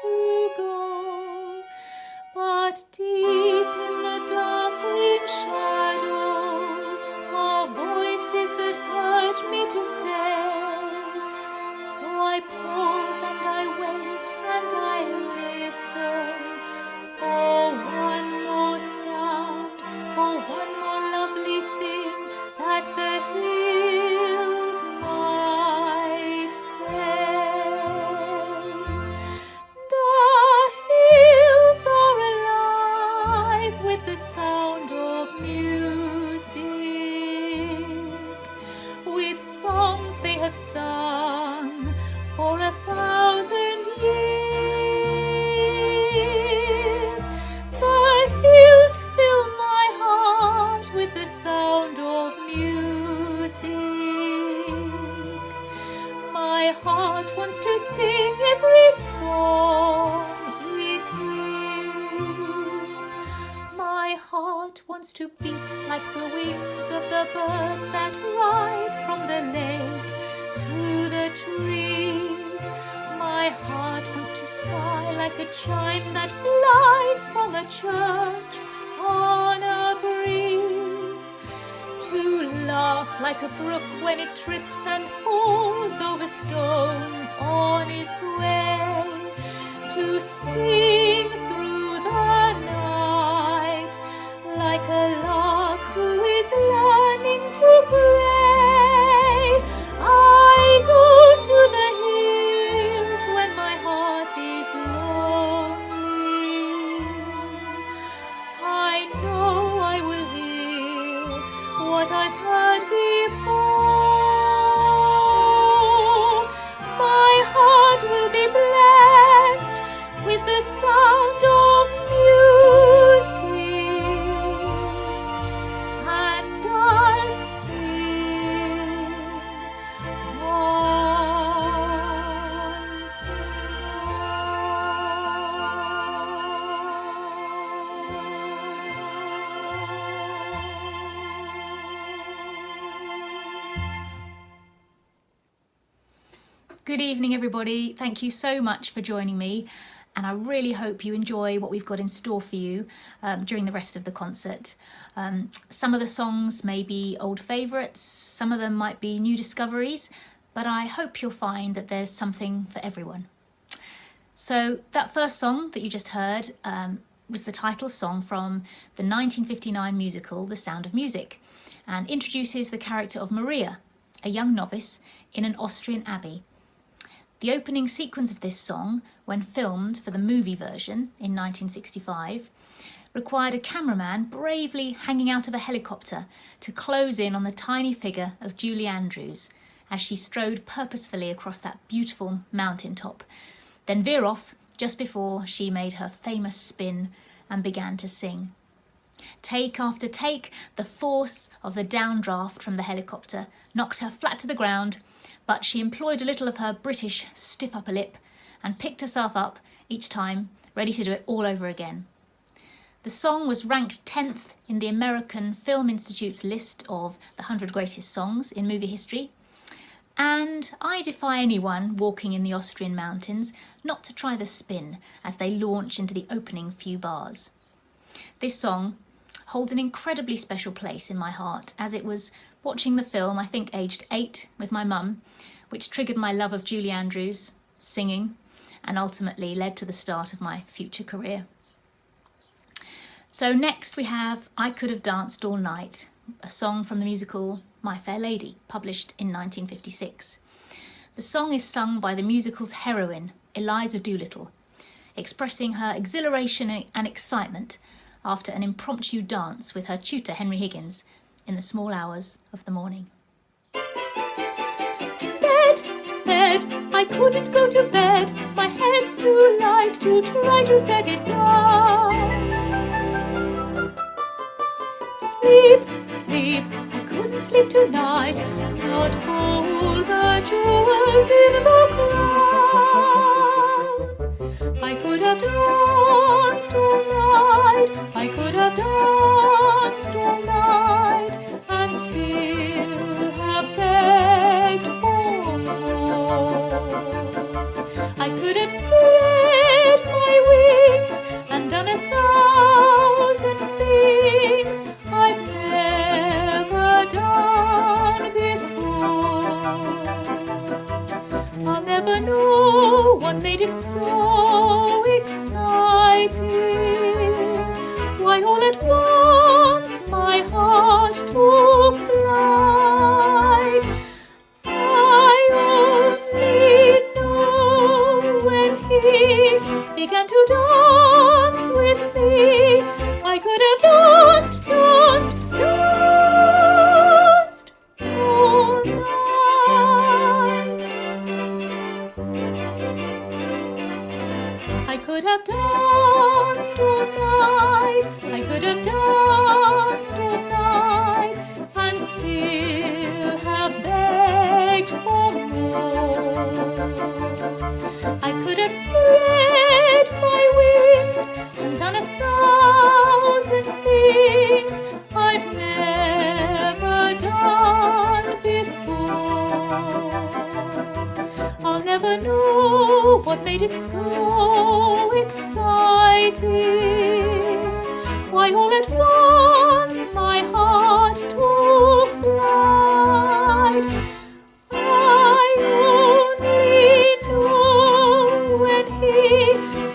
to go. But deep in the dark green shadows are voices that urge me to stay. So I pause and I wait and I listen for one more sound, for one more lovely thing that the hills might say. The hills are alive with the sound of music, with songs they have sung for 1,000 years. The hills fill my heart with the sound of music. My heart wants to sing every song it hears. My heart wants to beat like the wings of the birds that rise from the lake to the trees. My heart wants to sigh like a chime that flies from a church on a breeze, to laugh like a brook when it trips and falls over stones on its way, to sing through the night like a lark who is learning to pray. I go to the hills when my heart is lonely. I know I will hear what I've heard before. My heart will be blessed with the sound of music, and I'll sing once Good evening, everybody. Thank you so much for joining me, and I really hope you enjoy what we've got in store for you during the rest of the concert. Some of the songs may be old favourites, some of them might be new discoveries, but I hope you'll find that there's something for everyone. So that first song that you just heard was the title song from the 1959 musical The Sound of Music, and introduces the character of Maria, a young novice in an Austrian abbey. The opening sequence of this song, when filmed for the movie version in 1965, required a cameraman bravely hanging out of a helicopter to close in on the tiny figure of Julie Andrews as she strode purposefully across that beautiful mountaintop, then veer off just before she made her famous spin and began to sing. Take after take, the force of the downdraft from the helicopter knocked her flat to the ground, but she employed a little of her British stiff upper lip and picked herself up each time, ready to do it all over again. The song was ranked 10th in the American Film Institute's list of the 100 greatest songs in movie history, and I defy anyone walking in the Austrian mountains not to try the spin as they launch into the opening few bars. This song holds an incredibly special place in my heart, as it was watching the film, I think aged 8, with my mum, which triggered my love of Julie Andrews, singing, and ultimately led to the start of my future career. So next we have I Could Have Danced All Night, a song from the musical My Fair Lady, published in 1956. The song is sung by the musical's heroine, Eliza Doolittle, expressing her exhilaration and excitement after an impromptu dance with her tutor Henry Higgins in the small hours of the morning. Bed, bed, I couldn't go to bed, my head's too light to try to set it down. Sleep, sleep, I couldn't sleep tonight, not for all the jewels in the crown. I could have danced all night, I could have danced all night, and still have begged for more. I could have screamed dance with me. I could have danced all night. I could have danced all night. I could have danced all night, and still have begged for more. I could have spread my wings and done 1,000 things I've never done before. I'll never know what made it so exciting. Why all at once my heart took flight. I only know when he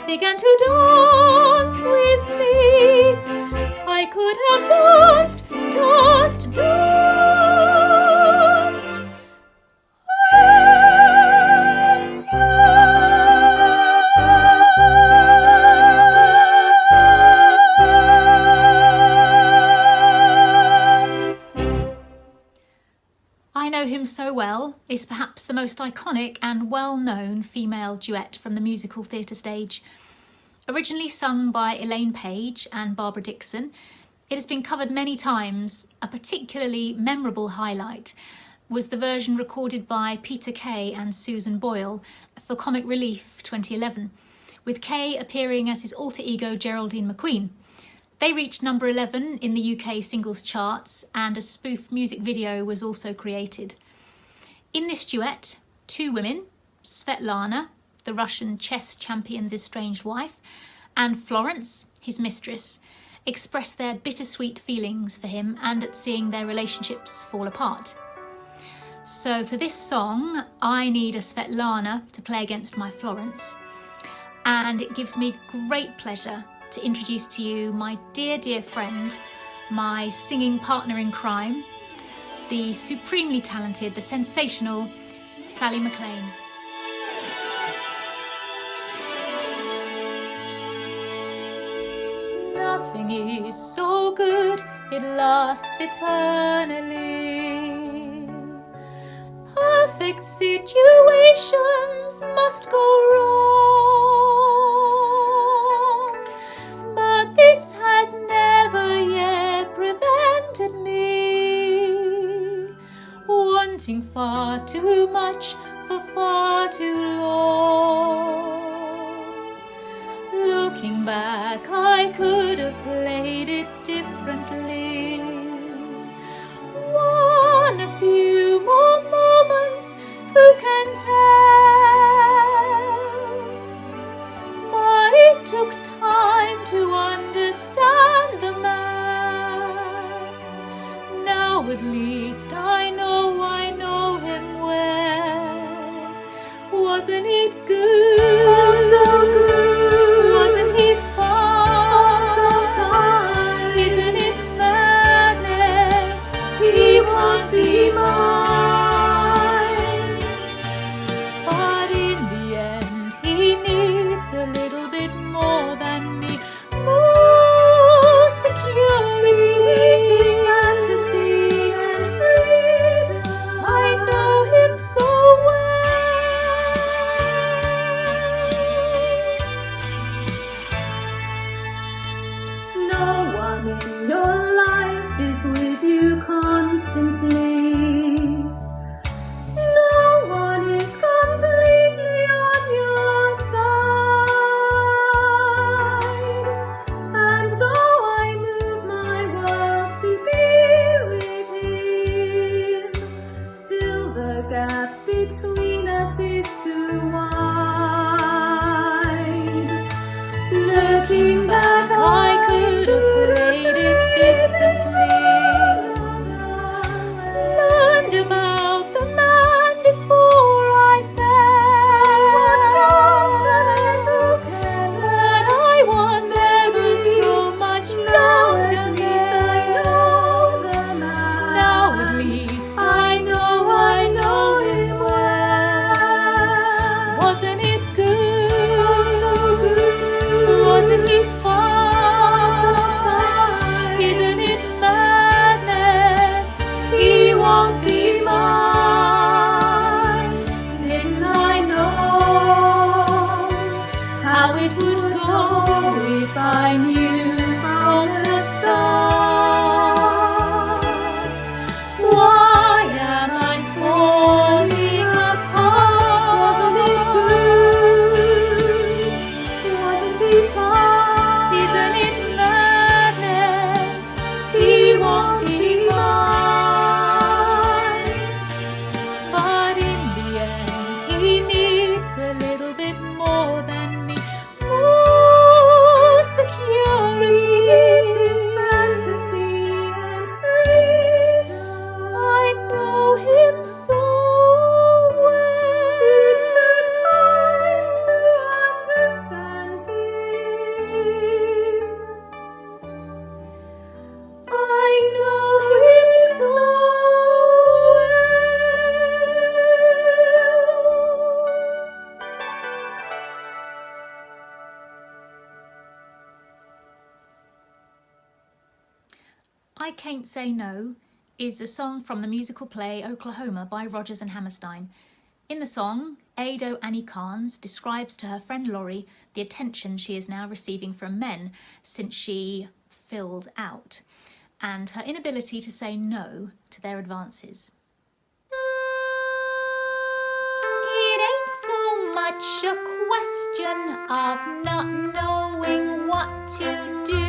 began to dance with me. I could have danced I Know Him So Well is perhaps the most iconic and well-known female duet from the musical theatre stage. Originally sung by Elaine Page and Barbara Dixon, it has been covered many times. A particularly memorable highlight was the version recorded by Peter Kay and Susan Boyle for Comic Relief 2011, with Kay appearing as his alter ego Geraldine McQueen. They reached number 11 in the UK singles charts, and a spoof music video was also created. In this duet, two women, Svetlana, the Russian chess champion's estranged wife, and Florence, his mistress, express their bittersweet feelings for him and at seeing their relationships fall apart. So for this song, I need a Svetlana to play against my Florence, and it gives me great pleasure to introduce to you my dear, dear friend, my singing partner in crime, the supremely talented, the sensational Sally McLean. Nothing is so good, it lasts eternally. Perfect situations must go wrong, but this has never yet prevented me wanting far too much for far too long. Looking back, I could have played it differently. Won a few more moments, who can tell? But it took time to understand the man. Now at least I know him well. Wasn't it good? Oh, so good. Wasn't he fun? Oh, so fun. Isn't it madness? He must be mine. But in the end, he needs a little bit more than me. More security. His fantasy and freedom. I know him so well. No one in your life is with you constantly. No one is completely on your side. And though I move my world to be with him, still the gap between us is too wide. Looking back, I could have played it differently. if I knew from the start? Why am I falling apart? Wasn't it good? Wasn't he fine? Isn't it madness? He won't be mine. But in the end, he needs a little bit more than me. More security. His fantasy and freedom. I know him so well. It took time to understand him. I know him so I Can't Say No is a song from the musical play Oklahoma by Rodgers and Hammerstein. In the song, Ado Annie Carnes describes to her friend Laurie the attention she is now receiving from men since she filled out, and her inability to say no to their advances. It ain't so much a question of not knowing what to do.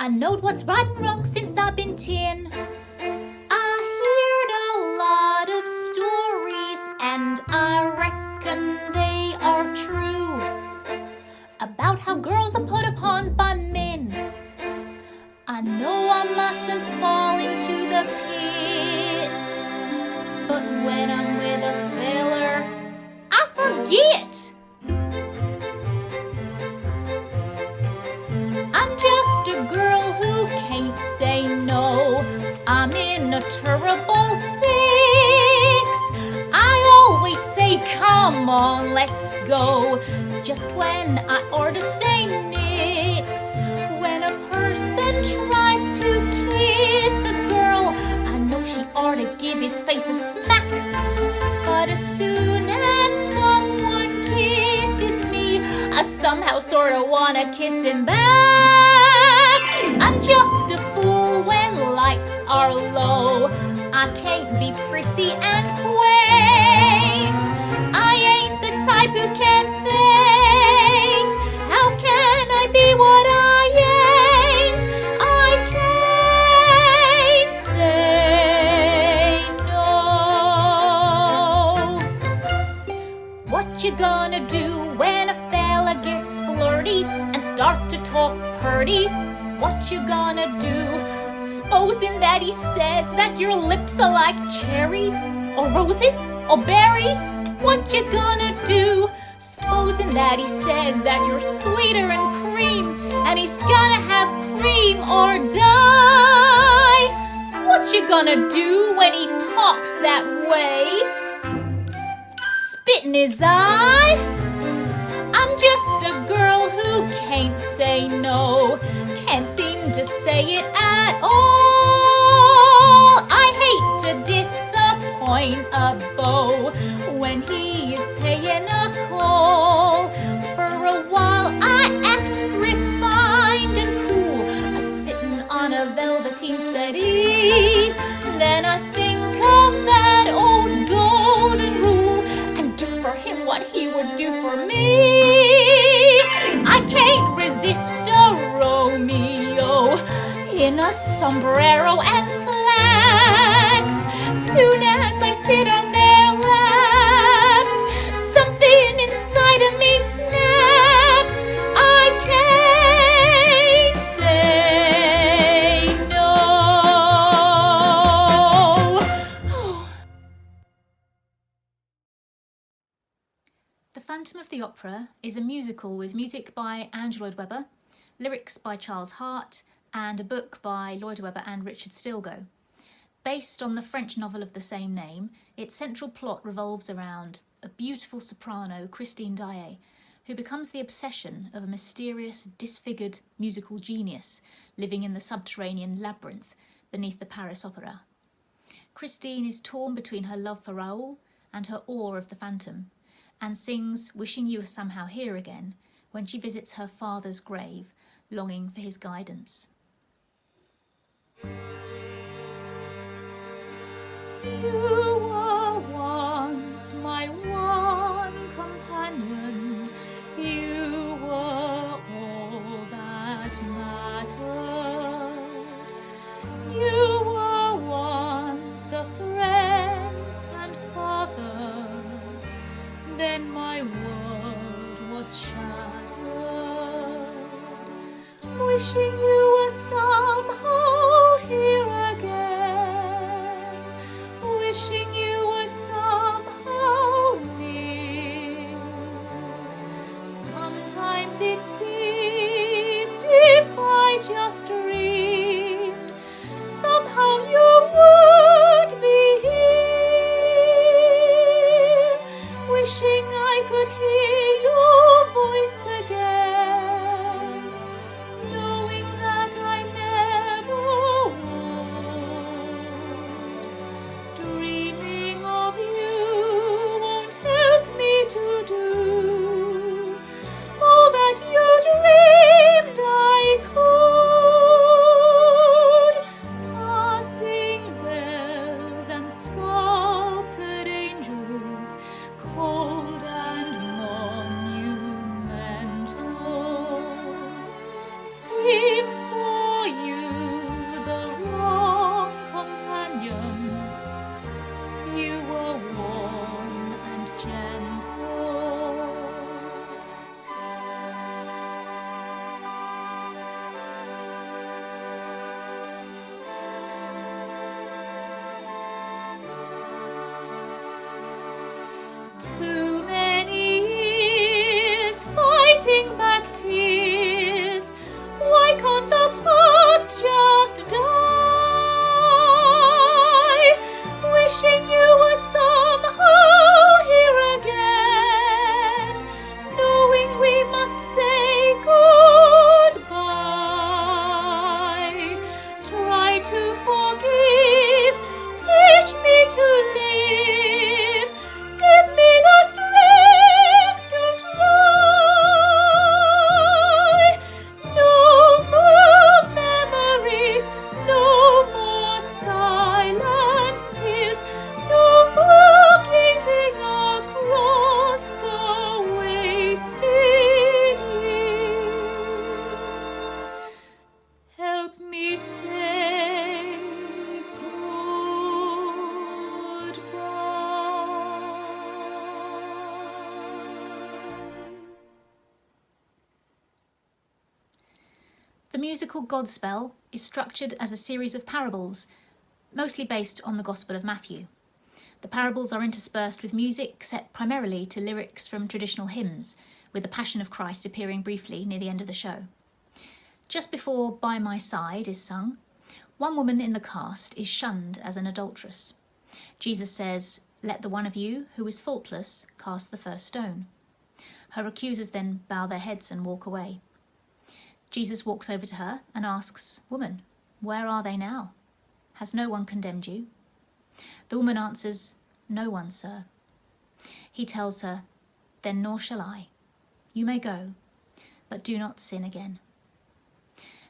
I knowed what's right and wrong since I've been 10. I heard a lot of stories and I reckon they are true about how girls are put upon by men. I know I mustn't fall into the pit, but when I'm with a feller, I forget. I'm just a girl who can't say no. I'm in a terrible fix. I always say, come on, let's go, just when I ought to say nix. When a person tries to kiss a girl, I know she ought to give his face a smack. But as soon as someone kisses me, I somehow sorta wanna kiss him back. I'm just a fool when lights are low. I can't be prissy and quaint. I ain't the type who can faint. How can I be what I ain't? I can't say no. What you gonna do when a fella gets flirty and starts to talk purty? What you gonna do? Supposing that he says that your lips are like cherries, or roses, or berries? What you gonna do? Supposing that he says that you're sweeter than cream, and he's gonna have cream or die? What you gonna do when he talks that way? Spit in his eye? I'm just a girl who can't say no, can't seem to say it at all. I hate to disappoint a beau when he is paying a call. For a while I act refined and cool, a-sitting on a velveteen settee. Then I think of that old golden rule and do for him what he would do for me. I can't resist a Romeo in a sombrero and slacks. Soon as I sit on their laps, something inside of me snaps. I can't say no. The Phantom of the Opera is a musical with music by Andrew Lloyd Webber, lyrics by Charles Hart, and a book by Lloyd Webber and Richard Stilgoe. Based on the French novel of the same name, its central plot revolves around a beautiful soprano, Christine Daae, who becomes the obsession of a mysterious, disfigured musical genius living in the subterranean labyrinth beneath the Paris Opera. Christine is torn between her love for Raoul and her awe of the Phantom, and sings Wishing You Were Somehow Here Again, when she visits her father's grave, longing for his guidance. You were once my one companion. You were all that mattered. You were once a friend and father. Then my world was shattered. Wishing you were somehow here again. Wishing you were somehow near. Sometimes it seemed if I just dreamed, somehow you would be here. Wishing I could hear your voice again, knowing that I never would. Dreaming of you won't help me to do all that you dreamed I could. Passing bells and sculpted angels, cold and monumental, seem for you the wrong companions. You were warm and gentle. Too many years fighting back tears. Why can't the past just die? Wishing you were somehow here again, knowing we must say goodbye. Try to forgive, teach me to live, give me the strength to try. No more memories, no more silent tears, no more gazing across the wasted years. Help me say goodbye. The musical Godspell is structured as a series of parables, mostly based on the Gospel of Matthew. The parables are interspersed with music set primarily to lyrics from traditional hymns, with the Passion of Christ appearing briefly near the end of the show. Just before By My Side is sung, one woman in the cast is shunned as an adulteress. Jesus says, "Let the one of you who is faultless cast the first stone." Her accusers then bow their heads and walk away. Jesus walks over to her and asks, "Woman, where are they now? Has no one condemned you?" The woman answers, "No one, sir." He tells her, "Then nor shall I. You may go, but do not sin again."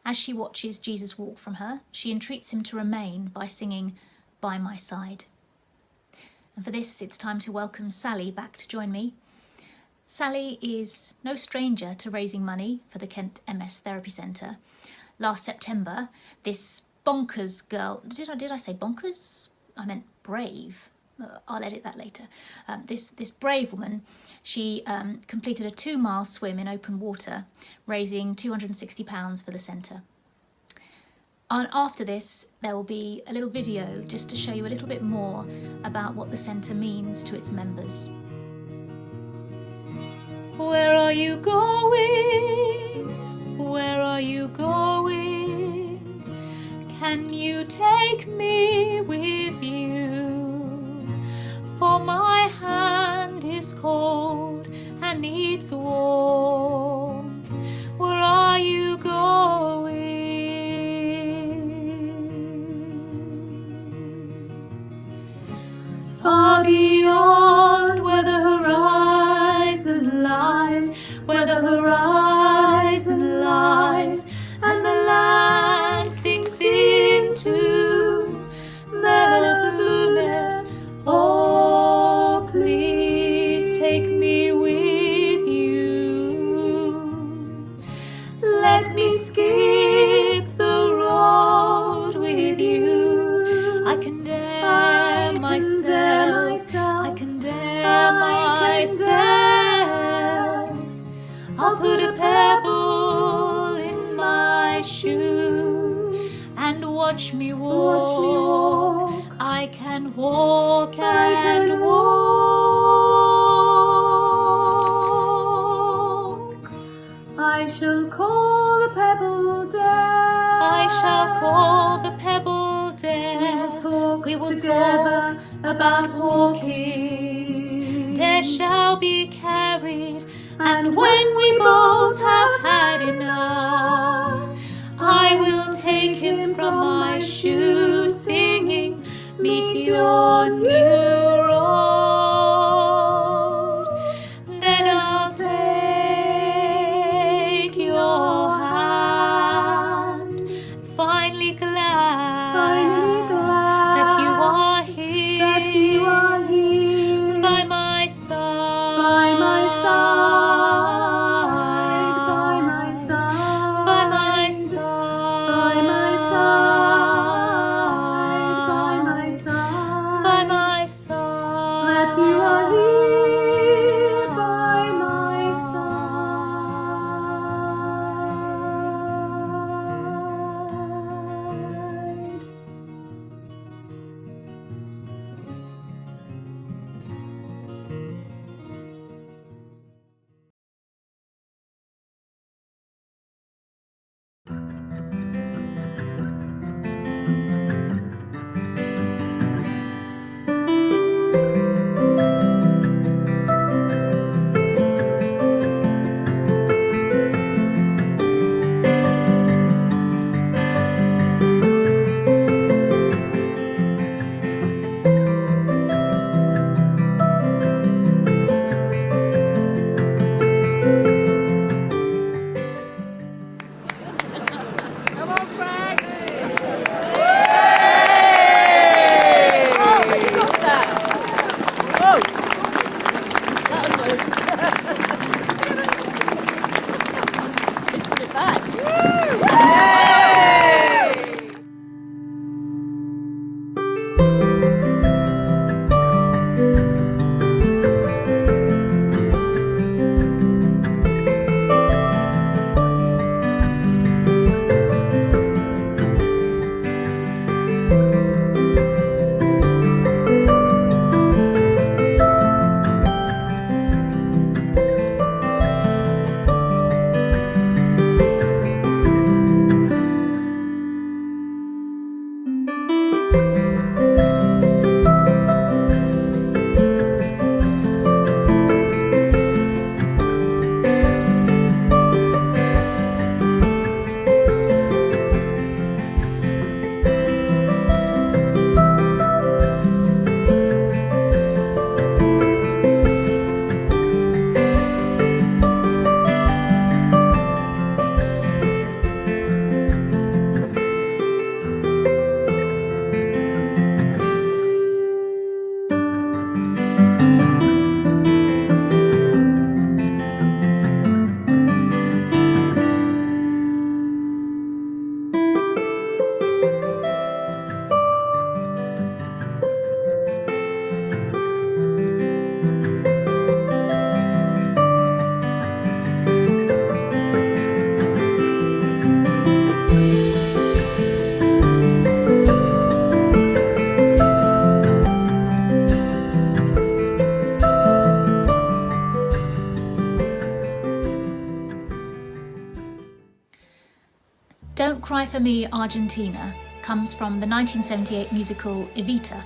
As she watches Jesus walk from her, she entreats him to remain by singing, "By My Side." And for this, it's time to welcome Sally back to join me. Sally is no stranger to raising money for the Kent MS Therapy Centre. Last September, this bonkers girl, did I say bonkers? I meant brave. I'll edit that later. This brave woman, she completed a 2-mile swim in open water, raising £260 for the centre. And after this, there will be a little video just to show you a little bit more about what the centre means to its members. Where are you going? Where are you going? Can you take me with you? For my hand is cold and needs warmth. Where are you going? Far beyond where the horizon lies, where the horizon me skip the road with you. I condemn myself, I condemn myself. I'll put a pebble in my shoe and watch me walk. I can walk and walk. I shall call the pebble death. I shall call the pebble death. We will talk about walking. Death shall be carried, and when we both have had enough, I will take him from my shoe, singing, meet your new road. Then I'll take your hand, finally glad that you are here, by my side, by my side, by my side, by my side, by my side, by my side, that you are here by my side. Don't Cry for Me, Argentina comes from the 1978 musical Evita.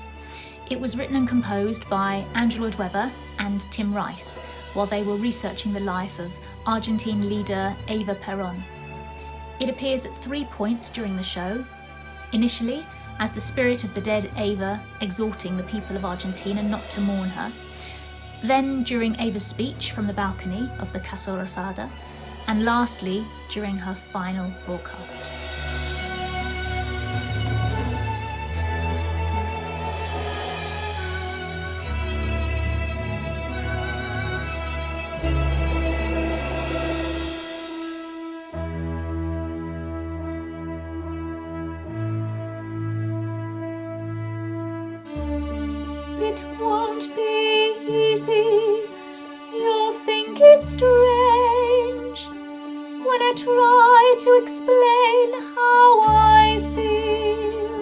It was written and composed by Andrew Lloyd Webber and Tim Rice while they were researching the life of Argentine leader Eva Perón. It appears at 3 points during the show. Initially, as the spirit of the dead Eva exhorting the people of Argentina not to mourn her. Then during Eva's speech from the balcony of the Casa Rosada. And lastly, during her final broadcast. it won't be easy. You'll think it's strange when I try to explain how I feel,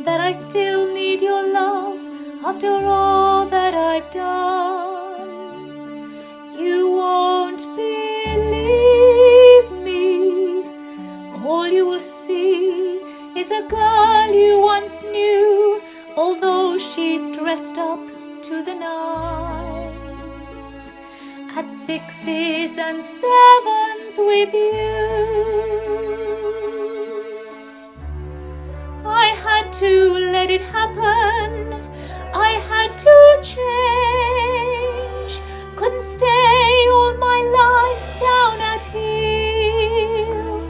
that I still need your love after all that I've done. You won't believe me. All you will see is a girl you once knew, although she's dressed up to the nines, at 6s and 7s with you. I had to let it happen. I had to change. Couldn't stay all my life down at heel,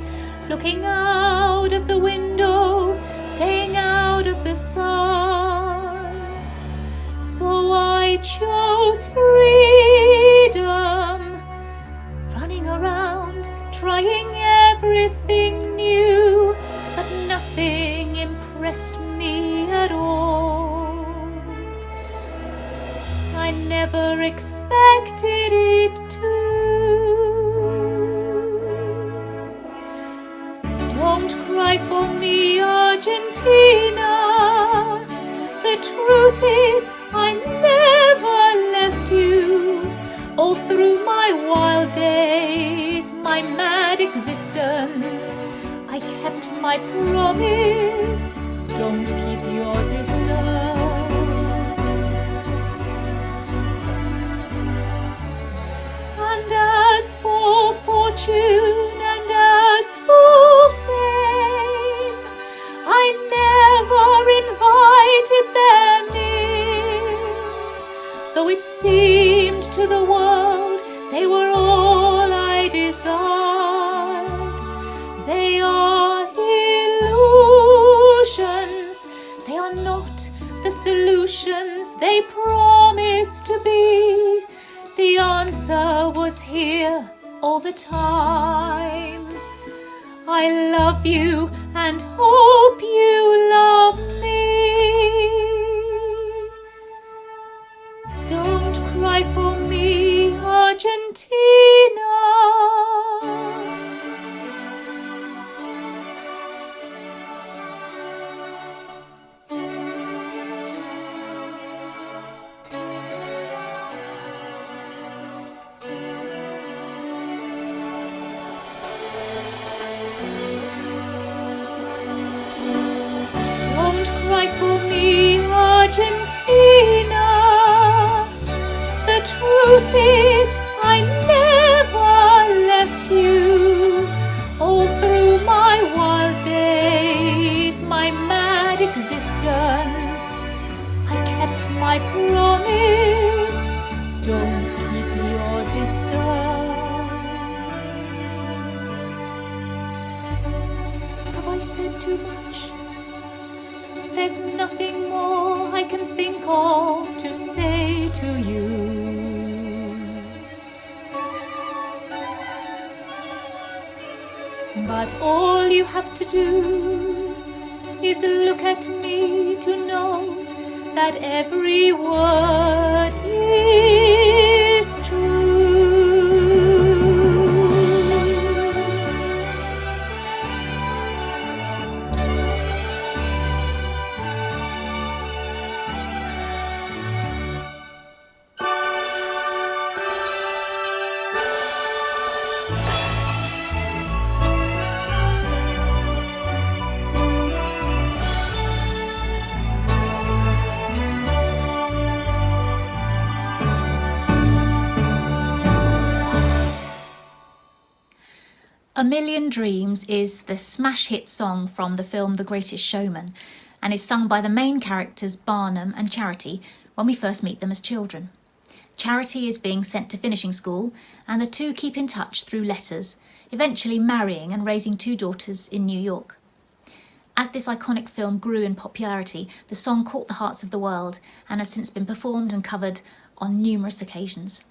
looking out of the window, staying out of the sun. So I chose freedom, running around, trying everything new, but nothing impressed me at all. I never expected it to. Don't cry for me, Argentina. The truth is, I never left you. All through my wild days, my mad existence, I kept my promise. Don't keep your distance. And as for fortune and as for fame, I never invited them in, though it seemed to the world they were all I desired. They are illusions, they are not the solutions they promised to be. The answer was here all the time. I love you and hope you love me. Don't cry for me, Argentina. Don't cry for me, Argentina. The truth is, I never left you. All through my wild days, my mad existence, I kept my promise. Don't keep your distance. Have I said too much? There's nothing more I can think of to say to you. But all you have to do is look at me to know that every word is true. A Million Dreams is the smash hit song from the film The Greatest Showman and is sung by the main characters Barnum and Charity when we first meet them as children. Charity is being sent to finishing school and the two keep in touch through letters, eventually marrying and raising 2 daughters in New York. As this iconic film grew in popularity, the song caught the hearts of the world and has since been performed and covered on numerous occasions.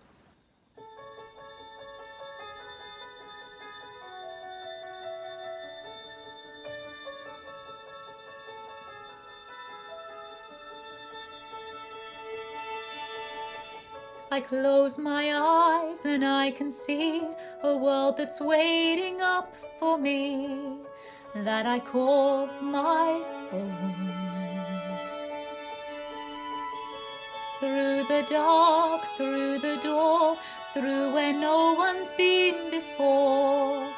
I close my eyes and I can see a world that's waiting up for me, that I call my own. Through the dark, through the door, through where no one's been before,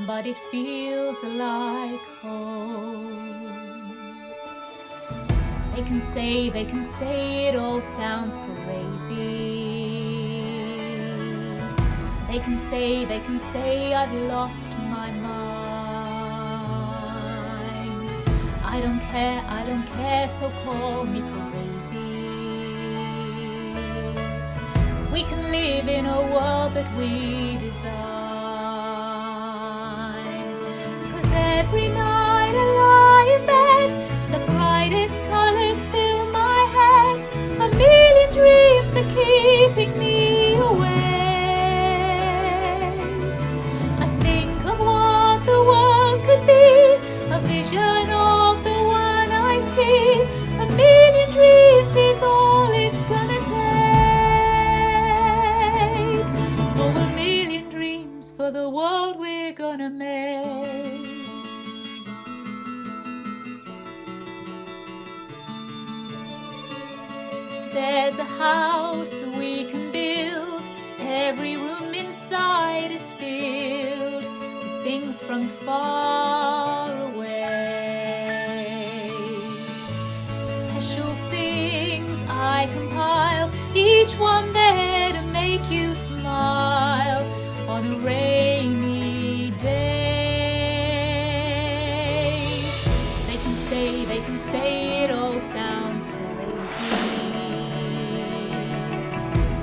but it feels like home. They can say it all sounds crazy. They can say I've lost my mind. I don't care, so call me crazy. We can live in a world that we design. 'Cause every night I lie in bed, the brightest colours fill my head. A million dreams are keeping me awake. I think of what the world could be, a vision of the one I see. A million dreams is all it's gonna take. Oh, a million dreams for the world we're gonna make. There's a house we can build, every room inside is filled with things from far away. Special things I compile, each one there to make you smile on a rainy day. They can say it all sounds crazy.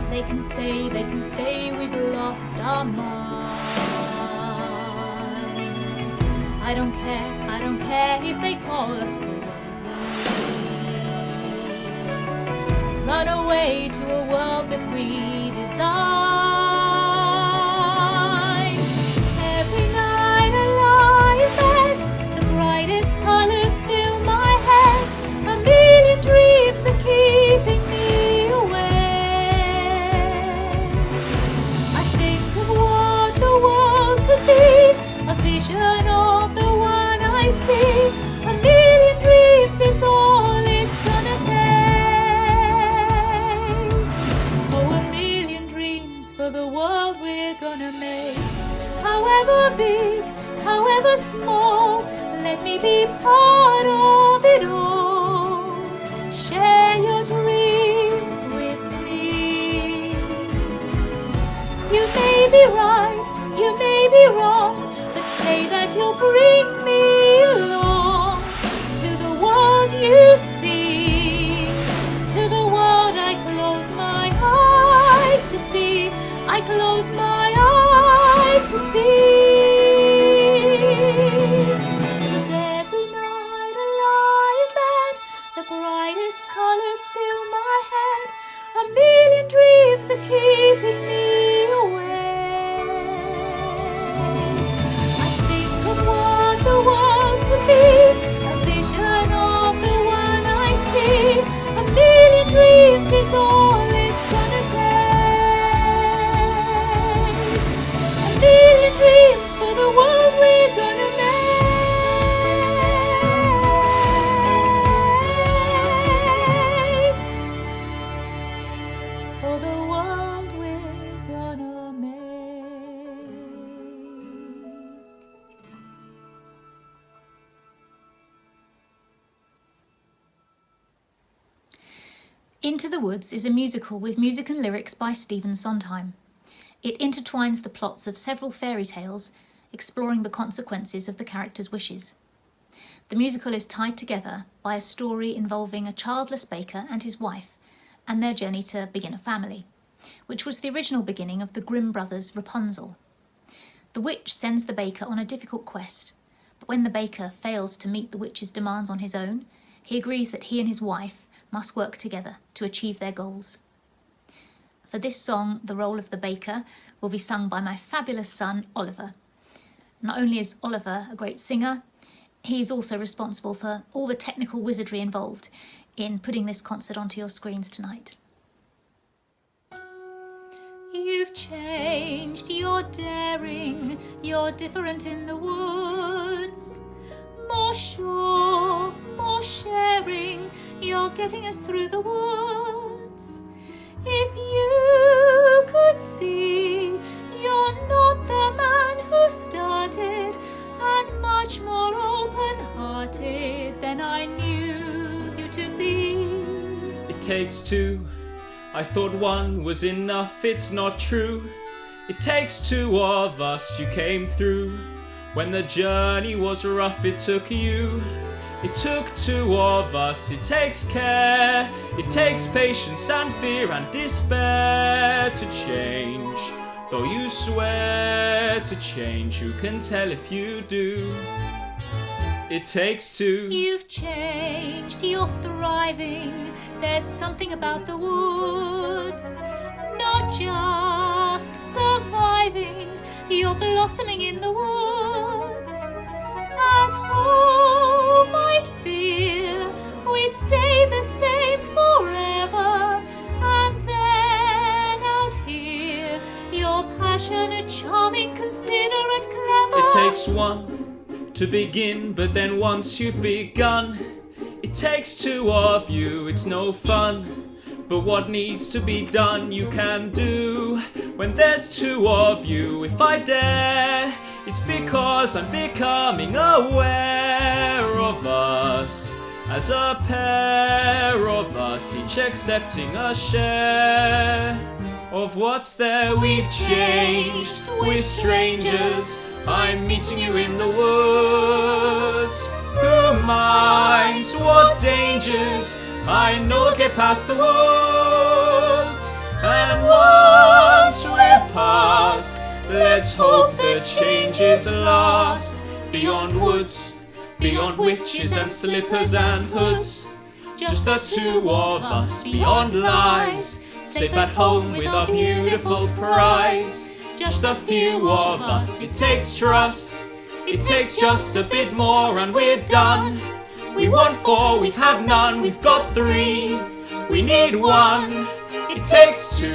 They can say we've lost our minds. I don't care if they call us crazy. Run away to a world that we design. Every night I lie in bed, the brightest colours fill my head. A million dreams are keeping me a vision of the one I see. A million dreams is all it's gonna take. Oh, a million dreams for the world we're gonna make. However big, however small, let me be part of it all. Share your dreams with me. You may be right, you may be wrong, but say that you'll bring me along to the world you see, to the world I close my eyes to see. I close my eyes to see. 'Cause every night I lie in bed, the brightest colours fill my head. A million dreams are keeping me away. The world could be a vision of the one I see. A million dreams is all it's gonna take. A million dreams for the world we're gonna make. For the world we're gonna make. Into the Woods is a musical with music and lyrics by Stephen Sondheim. It intertwines the plots of several fairy tales, exploring the consequences of the characters' wishes. The musical is tied together by a story involving a childless baker and his wife, and their journey to begin a family, which was the original beginning of the Grimm brothers' Rapunzel. The witch sends the baker on a difficult quest, but when the baker fails to meet the witch's demands on his own, he agrees that he and his wife must work together to achieve their goals. For this song, the role of the baker will be sung by my fabulous son, Oliver. Not only is Oliver a great singer, he's also responsible for all the technical wizardry involved in putting this concert onto your screens tonight. You've changed, you're daring, you're different in the woods. More sure, more sharing, you're getting us through the woods. If you could see, you're not the man who started, and much more open-hearted than I knew you to be. It takes two. I thought one was enough, it's not true. It takes two of us, you came through. When the journey was rough, it took you. It took two of us, it takes care. It takes patience and fear and despair to change. Though you swear to change, who can tell if you do? It takes two. You've changed, you're thriving. There's something about the woods. Not just surviving, you're blossoming in the woods. At home I'd feel we'd stay the same forever. And then out here, you're passionate, charming, considerate, clever. It takes one to begin, but then once you've begun, it takes two of you, it's no fun. But what needs to be done you can do when there's two of you. If I dare, it's because I'm becoming aware of us as a pair of us, each accepting a share of what's there. We've changed, we're strangers. I'm meeting you in the woods. Who minds what dangers? I know we'll get past the woods. And once we're past, let's hope the changes last. Beyond woods, beyond witches and slippers and hoods. Just the two of us, beyond lies. Safe at home with our beautiful prize. Just a few of us, it takes trust. It takes just a bit more and we're done. We want four, we've had none, we've got three. We need one, it takes two.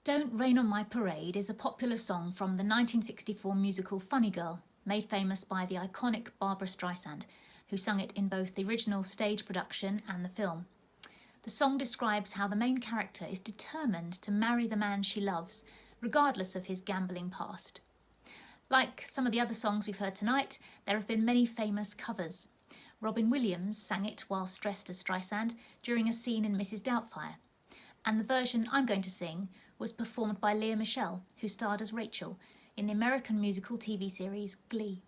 Don't Rain on My Parade is a popular song from the 1964 musical Funny Girl, made famous by the iconic Barbra Streisand, who sung it in both the original stage production and the film. The song describes how the main character is determined to marry the man she loves, regardless of his gambling past. Like some of the other songs we've heard tonight, there have been many famous covers. Robin Williams sang it whilst dressed as Streisand during a scene in Mrs. Doubtfire. And the version I'm going to sing was performed by Lea Michele, who starred as Rachel in the American musical TV series Glee.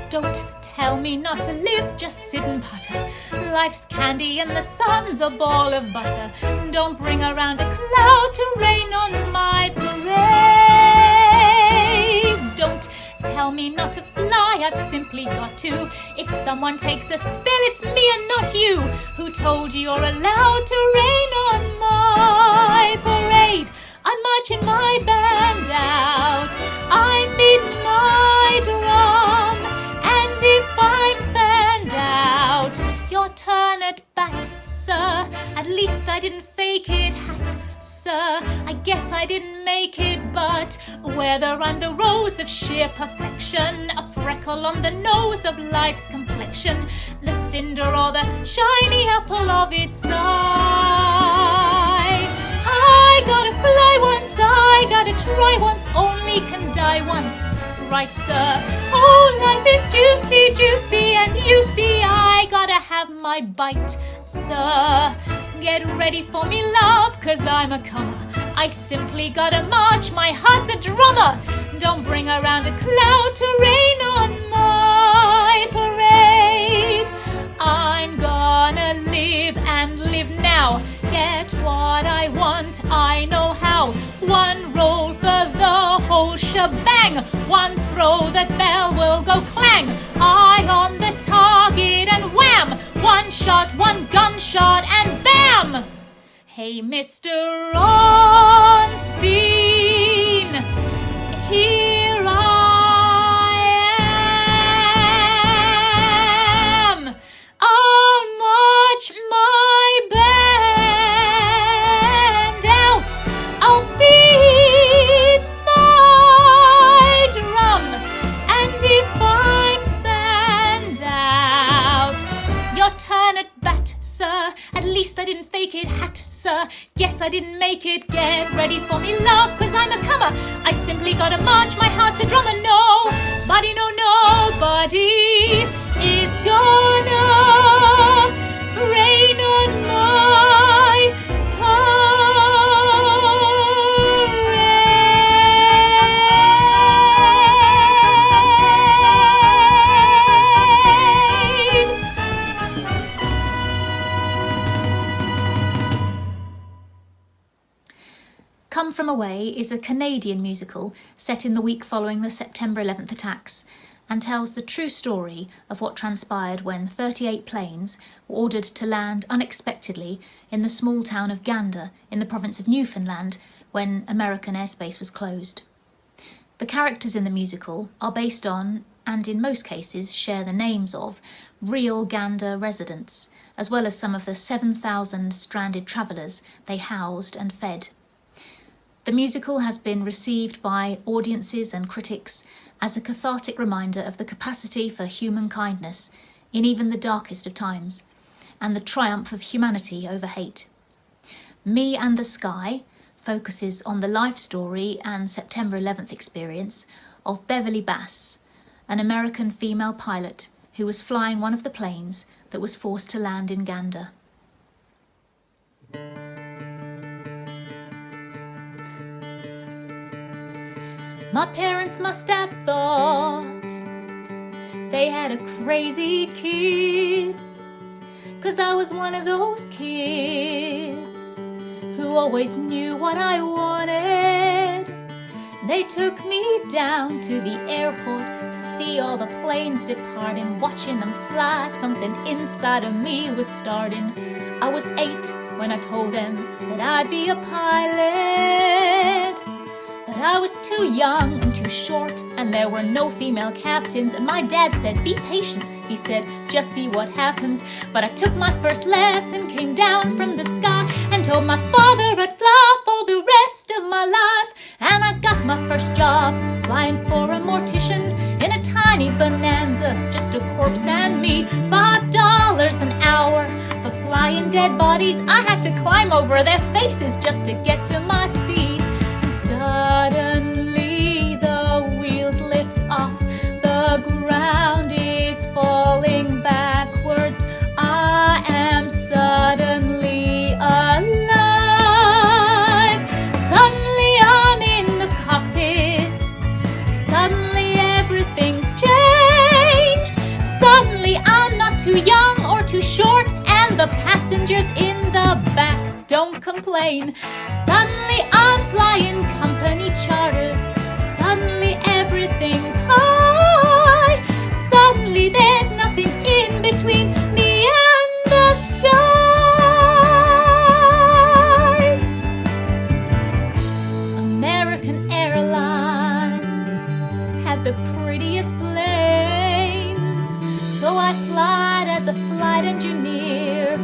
Don't tell me not to live, just sit and putter. Life's candy and the sun's a ball of butter. Don't bring around a cloud to rain on my parade. Don't tell me not to fly, I've simply got to. If someone takes a spill, it's me and not you. Who told you you're allowed to rain on my parade? I'm marching my band out, I beat my drum. And if I'm fanned out, your turn at bat, sir. At least I didn't fake it, hat, sir. I guess I didn't make it, but whether I'm the rose of sheer perfection, a freckle on the nose of life's complexion, the cinder or the shiny apple of its eye, I gotta fly once, I gotta try once, only can die once. Right, sir. Oh, life is juicy, juicy, and you see I gotta have my bite, sir. Get ready for me, love, 'cause I'm a comer. I simply gotta march, my heart's a drummer. Don't bring around a cloud to rain on my parade. I'm gonna live and live now. Get what I want, I know how. One roll for the whole shebang. One throw, that bell will go clang. Eye on the target and wham! One shot, one gunshot and bam! Hey, Mr. Ornstein, here least I didn't fake it. Hat, sir, guess I didn't make it. Get ready for me, love, 'cause I'm a comer. I simply gotta march, my heart's a drummer. Nobody, no, nobody is gonna rain on my Come From Away is a Canadian musical set in the week following the September 11th attacks and tells the true story of what transpired when 38 planes were ordered to land unexpectedly in the small town of Gander in the province of Newfoundland when American airspace was closed. The characters in the musical are based on, and in most cases share the names of, real Gander residents, as well as some of the 7,000 stranded travellers they housed and fed. The musical has been received by audiences and critics as a cathartic reminder of the capacity for human kindness in even the darkest of times, and the triumph of humanity over hate. Me and the Sky focuses on the life story and September 11th experience of Beverly Bass, an American female pilot who was flying one of the planes that was forced to land in Gander. My parents must have thought they had a crazy kid, 'cause I was one of those kids who always knew what I wanted. They took me down to the airport to see all the planes depart, and watching them fly, something inside of me was starting. I was 8 when I told them that I'd be a pilot. But I was too young and too short, and there were no female captains, and my dad said, be patient. He said, just see what happens. But I took my first lesson, came down from the sky, and told my father I'd fly for the rest of my life. And I got my first job flying for a mortician in a tiny Bonanza, just a corpse and me. $5 an hour for flying dead bodies. I had to climb over their faces just to get to my seat. Suddenly the wheels lift off, the ground is falling backwards. I am suddenly alive. Suddenly I'm in the cockpit. Suddenly everything's changed. Suddenly I'm not too young or too short, and the passengers in the back don't complain. Suddenly I'm flying company charters. Suddenly everything's high. Suddenly there's nothing in between me and the sky. American Airlines had the prettiest planes, so I flied as a flight engineer.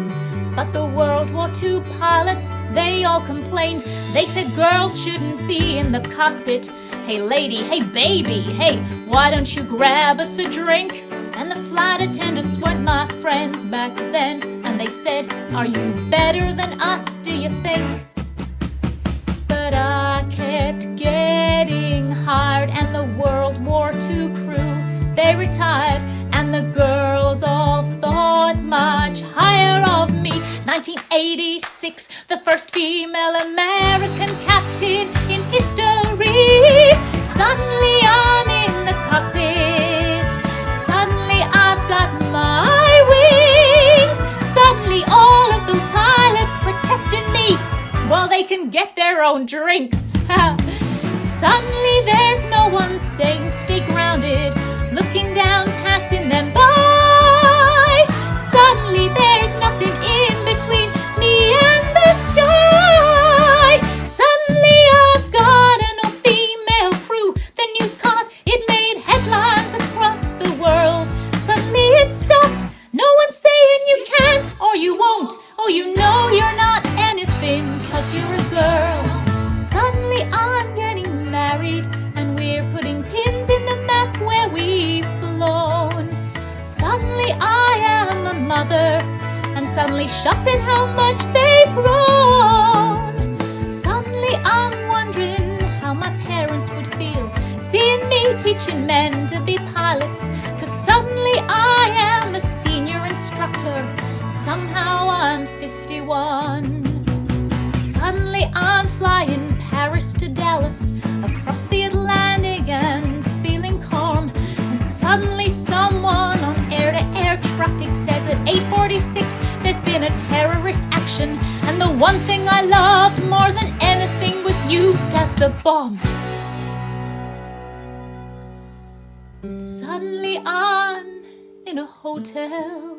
But the World War II pilots, they all complained. They said girls shouldn't be in the cockpit. Hey lady, hey baby, hey, why don't you grab us a drink? And the flight attendants weren't my friends back then, and they said, are you better than us, do you think? But I kept getting hired, and the World War II crew, they retired, and the girls all thought much higher of me. 1986, the first female American captain in history. Suddenly I'm in the cockpit. Suddenly I've got my wings. Suddenly all of those pilots protesting me while they can get their own drinks. Suddenly there's no one saying stay grounded, looking down, passing them by. Suddenly there's nothing in between me and the sky. Suddenly I've got an all-female crew. The news caught, it made headlines across the world. Suddenly it stopped. No one's saying you can't or you won't. Oh, you know you're not anything 'cause you're a girl. Suddenly I'm getting married, and we're putting pins in the map where we've flown. Suddenly I am a mother, and suddenly shocked at how much they've grown. Suddenly I'm wondering how my parents would feel seeing me teaching men to be pilots, 'cause suddenly I am a senior instructor. Somehow I'm 51. Suddenly I'm flying Paris to Dallas, across the Atlantic and feeling calm. And suddenly someone on air-to-air traffic says at 8:46 there's been a terrorist action, and the one thing I loved more than anything was used as the bomb. Suddenly I'm in a hotel.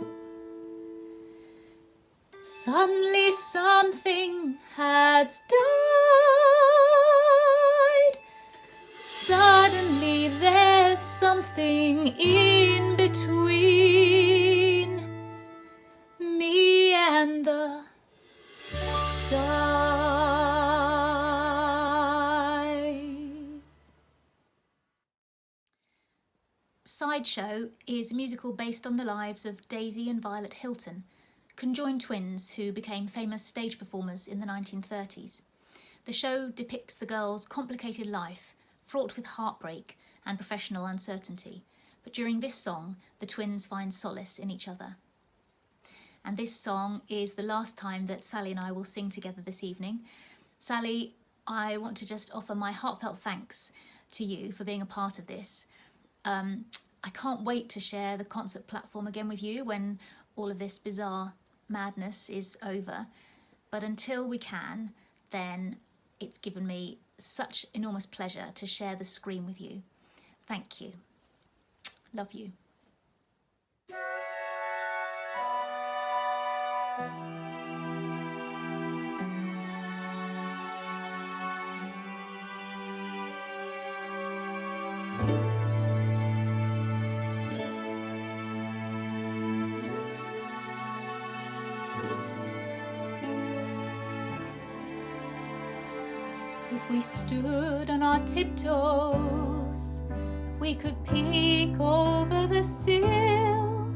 Suddenly something has died. Suddenly there's something in between me and the sky. Sideshow is a musical based on the lives of Daisy and Violet Hilton, conjoined twins who became famous stage performers in the 1930s. The show depicts the girls' complicated life, fraught with heartbreak and professional uncertainty. But during this song, the twins find solace in each other. And this song is the last time that Sally and I will sing together this evening. Sally, I want to just offer my heartfelt thanks to you for being a part of this. I can't wait to share the concert platform again with you when all of this bizarre madness is over. But until we can, then it's given me such enormous pleasure to share the screen with you. Thank you. Love you. If we stood on our tiptoes, we could peek over the sill,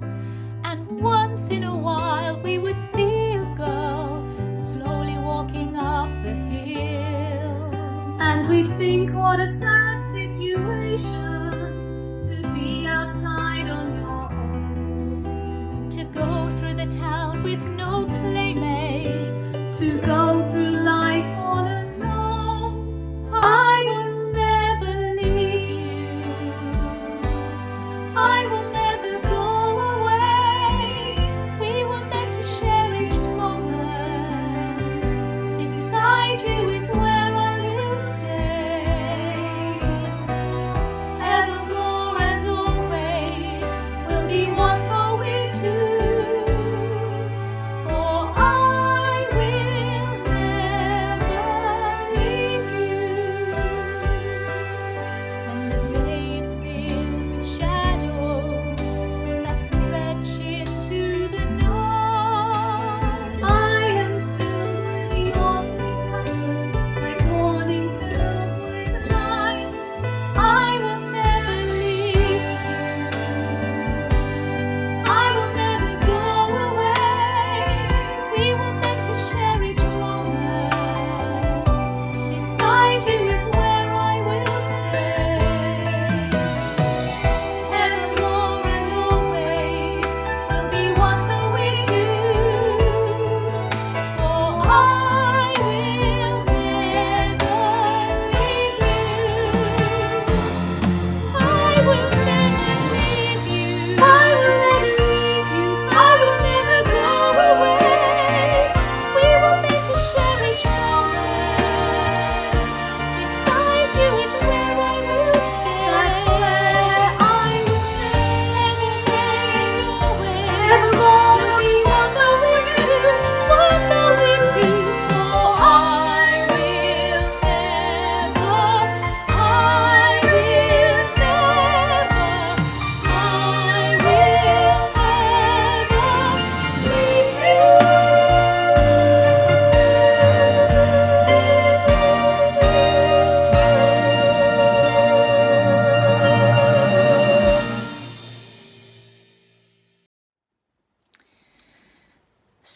and once in a while we would see a girl slowly walking up the hill. And we'd think, what a sad situation to be outside on your own, to go through the town with no playmate, to go through life all alone. I will never leave you. I will never go away. We were meant to share each moment. Beside you is where I will stay. Evermore and always we'll be one though we're two. For I will never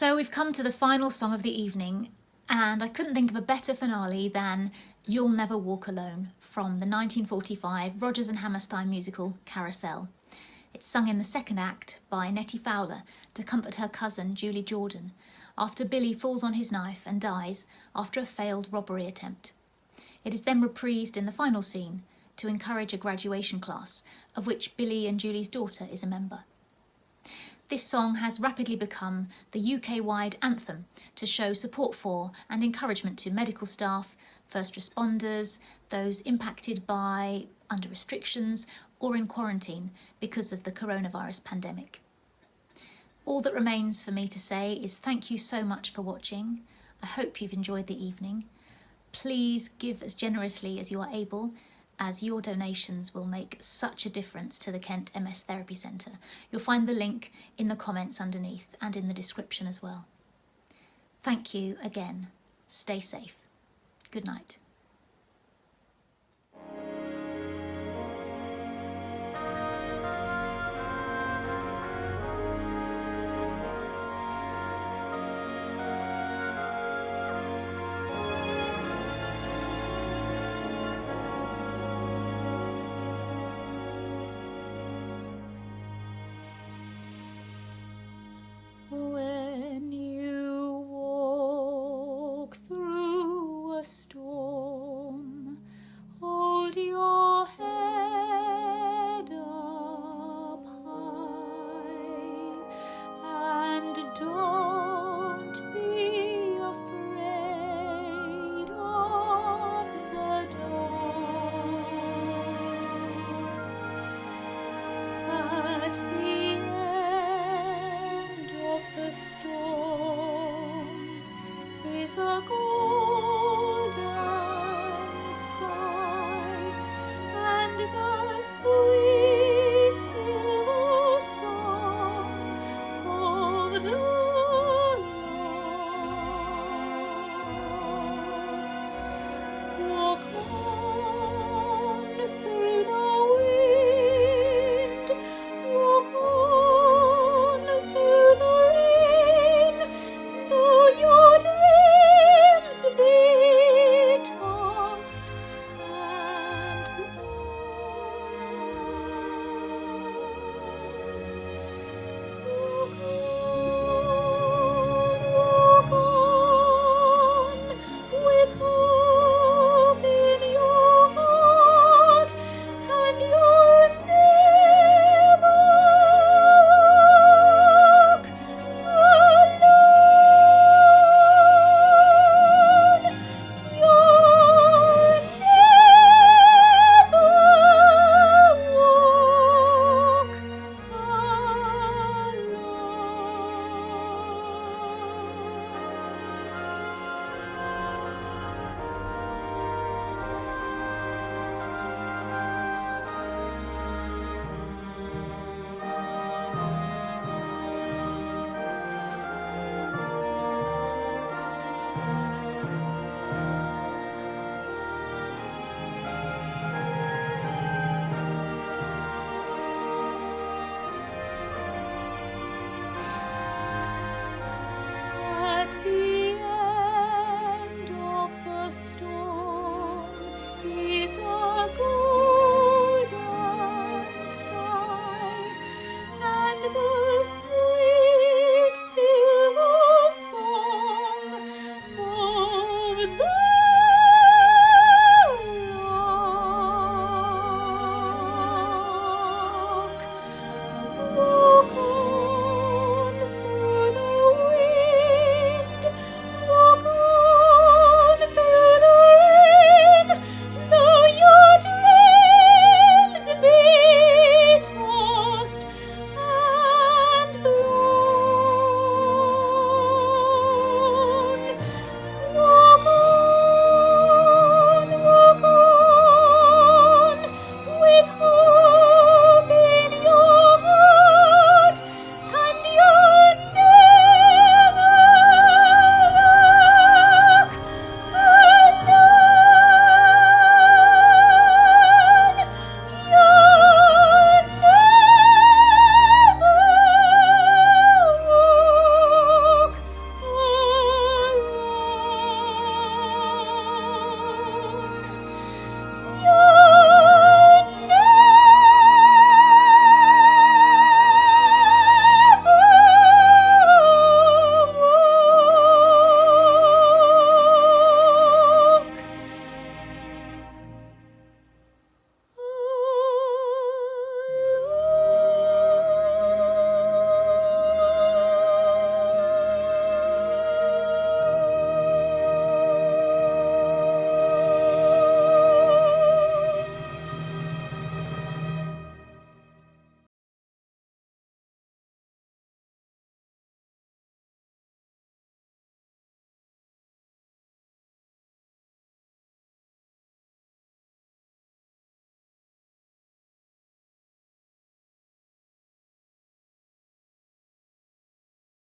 So we've come to the final song of the evening, and I couldn't think of a better finale than You'll Never Walk Alone from the 1945 Rodgers and Hammerstein musical Carousel. It's sung in the second act by Nettie Fowler to comfort her cousin Julie Jordan after Billy falls on his knife and dies after a failed robbery attempt. It is then reprised in the final scene to encourage a graduation class of which Billy and Julie's daughter is a member. This song has rapidly become the UK-wide anthem to show support for and encouragement to medical staff, first responders, those impacted by, under restrictions, or in quarantine because of the coronavirus pandemic. All that remains for me to say is thank you so much for watching. I hope you've enjoyed the evening. Please give as generously as you are able, as your donations will make such a difference to the Kent MS Therapy Centre. You'll find the link in the comments underneath and in the description as well. Thank you again. Stay safe. Good night.